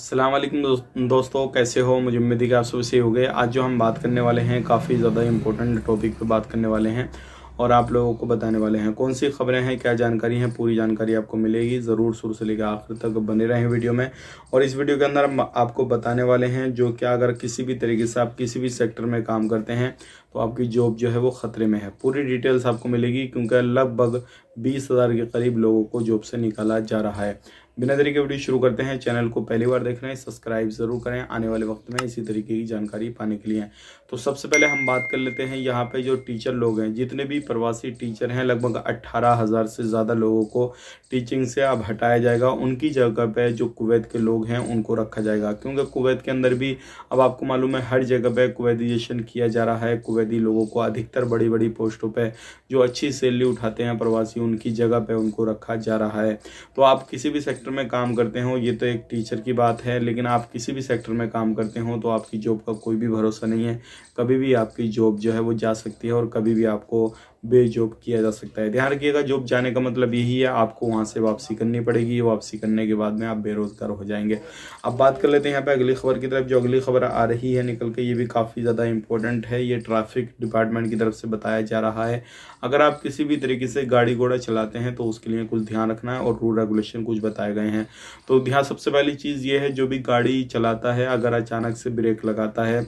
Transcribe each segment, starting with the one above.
अस्सलाम वालेकुम दोस्तों, कैसे हो। मुझे उम्मीद है कि आप सब सही हो गए। आज जो हम बात करने वाले हैं काफ़ी ज़्यादा इम्पोर्टेंट टॉपिक पे बात करने वाले हैं और आप लोगों को बताने वाले हैं कौन सी खबरें हैं, क्या जानकारी है। पूरी जानकारी आपको मिलेगी। ज़रूर शुरू से लेकर आखिर तक बने रहें वीडियो में। और इस वीडियो के अंदर हम आपको बताने वाले हैं जो क्या अगर किसी भी तरीके से आप किसी भी सेक्टर में काम करते हैं तो आपकी जॉब जो है वो ख़तरे में है। पूरी डिटेल्स आपको मिलेगी क्योंकि लगभग 20,000 के करीब लोगों को जॉब से निकाला जा रहा है। बिना देरी के वीडियो शुरू करते हैं। चैनल को पहली बार देख रहे हैं सब्सक्राइब जरूर करें आने वाले वक्त में इसी तरीके की जानकारी पाने के लिए। तो सबसे पहले हम बात कर लेते हैं यहाँ पे जो टीचर लोग हैं, जितने भी प्रवासी टीचर हैं, लगभग 18,000 से ज़्यादा लोगों को टीचिंग से अब हटाया जाएगा। उनकी जगह पे जो कुवैत के लोग हैं उनको रखा जाएगा, क्योंकि कुवैत के अंदर भी अब आपको मालूम है हर जगह पे कुवैतीजेशन किया जा रहा है। कुवैती लोगों को अधिकतर बड़ी बड़ी पोस्टों पे जो अच्छी सैलरी उठाते हैं प्रवासी, उनकी जगह पे उनको रखा जा रहा है। तो आप किसी भी सेक्टर में काम करते हो, ये तो एक टीचर की बात है, लेकिन आप किसी भी सेक्टर में काम करते हो तो आपकी जॉब का कोई भी भरोसा नहीं है। कभी भी आपकी जॉब जो है वो जा सकती है और कभी भी आपको बेजॉब किया जा सकता है। ध्यान रखिएगा, जॉब जाने का मतलब यही है आपको वहाँ से वापसी करनी पड़ेगी। वापसी करने के बाद में आप बेरोजगार हो जाएंगे। अब बात कर लेते हैं यहाँ पे अगली खबर की तरफ। जो अगली खबर आ रही है निकल के, ये भी काफ़ी ज़्यादा इंपॉर्टेंट है। ये ट्रैफिक डिपार्टमेंट की तरफ से बताया जा रहा है। अगर आप किसी भी तरीके से गाड़ी घोड़ा चलाते हैं तो उसके लिए कुछ ध्यान रखना है और रूल रेगुलेशन कुछ बताए गए हैं। तो ध्यान सबसे पहली चीज़ ये है, जो भी गाड़ी चलाता है अगर अचानक से ब्रेक लगाता है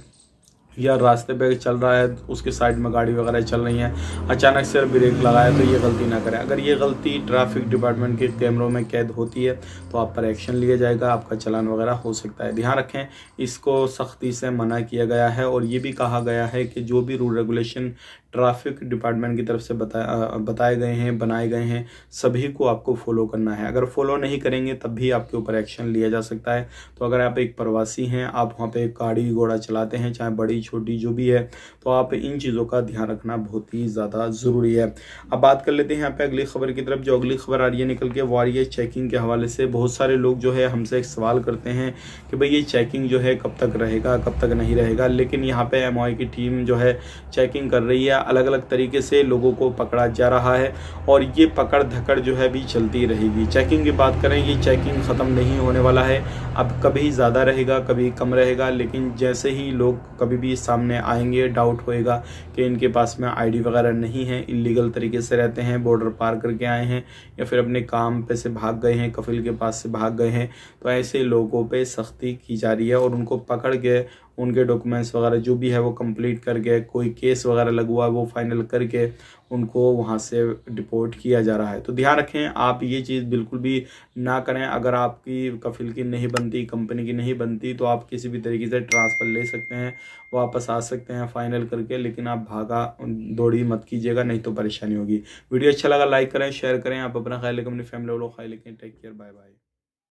या रास्ते पे चल रहा है, उसके साइड में गाड़ी वगैरह चल रही है, अचानक से ब्रेक लगाए तो ये गलती ना करें। अगर ये गलती ट्रैफिक डिपार्टमेंट के कैमरों में कैद होती है तो आप पर एक्शन लिया जाएगा, आपका चालान वगैरह हो सकता है। ध्यान रखें, इसको सख्ती से मना किया गया है और ये भी कहा गया है कि जो भी रूल रेगुलेशन ट्रैफिक डिपार्टमेंट की तरफ से बताए गए हैं, बनाए गए हैं, सभी को आपको फॉलो करना है। अगर फॉलो नहीं करेंगे तब भी आपके ऊपर एक्शन लिया जा सकता है। तो अगर आप एक प्रवासी हैं, आप वहाँ पे गाड़ी घोड़ा चलाते हैं, चाहे बड़ी छोटी जो भी है, तो आप इन चीज़ों का ध्यान रखना बहुत ही ज़्यादा ज़रूरी है। अब बात कर लेते हैं यहाँ पे अगली खबर की तरफ। जो अगली खबर आ रही है निकल के, वो आ रही है चेकिंग के हवाले से। बहुत सारे लोग जो है हमसे एक सवाल करते हैं कि भाई ये चेकिंग जो है कब तक रहेगा, कब तक नहीं रहेगा। लेकिन यहाँ पे एमओआई की टीम जो है चेकिंग कर रही है, अलग अलग तरीके से लोगों को पकड़ा जा रहा है और ये पकड़ धकड़ जो है भी चलती रहेगी। चेकिंग की बात करें, ये चेकिंग ख़त्म नहीं होने वाला है। अब कभी ज़्यादा रहेगा, कभी कम रहेगा, लेकिन जैसे ही लोग कभी भी सामने आएंगे, डाउट होएगा कि इनके पास में आईडी वगैरह नहीं है, इलीगल तरीके से रहते हैं, बॉर्डर पार करके आए हैं या फिर अपने काम पे से भाग गए हैं, कफिल के पास से भाग गए हैं, तो ऐसे लोगों पे सख्ती की जा रही है और उनको पकड़ के उनके डॉक्यूमेंट्स वगैरह जो भी है वो कंप्लीट करके, कोई केस वगैरह लगवा वो फाइनल करके उनको वहाँ से डिपोर्ट किया जा रहा है। तो ध्यान रखें, आप ये चीज़ बिल्कुल भी ना करें। अगर आपकी कफिल की नहीं बनती, कंपनी की नहीं बनती, तो आप किसी भी तरीके से ट्रांसफ़र ले सकते हैं, वापस आ सकते हैं फाइनल करके, लेकिन आप भागा दौड़ी मत कीजिएगा, नहीं तो परेशानी होगी। वीडियो अच्छा लगा लाइक करें, शेयर करें। आप अपना ख्याल रखें, अपनी फैमिली वालों का ख्याल रखें। Take care, bye bye.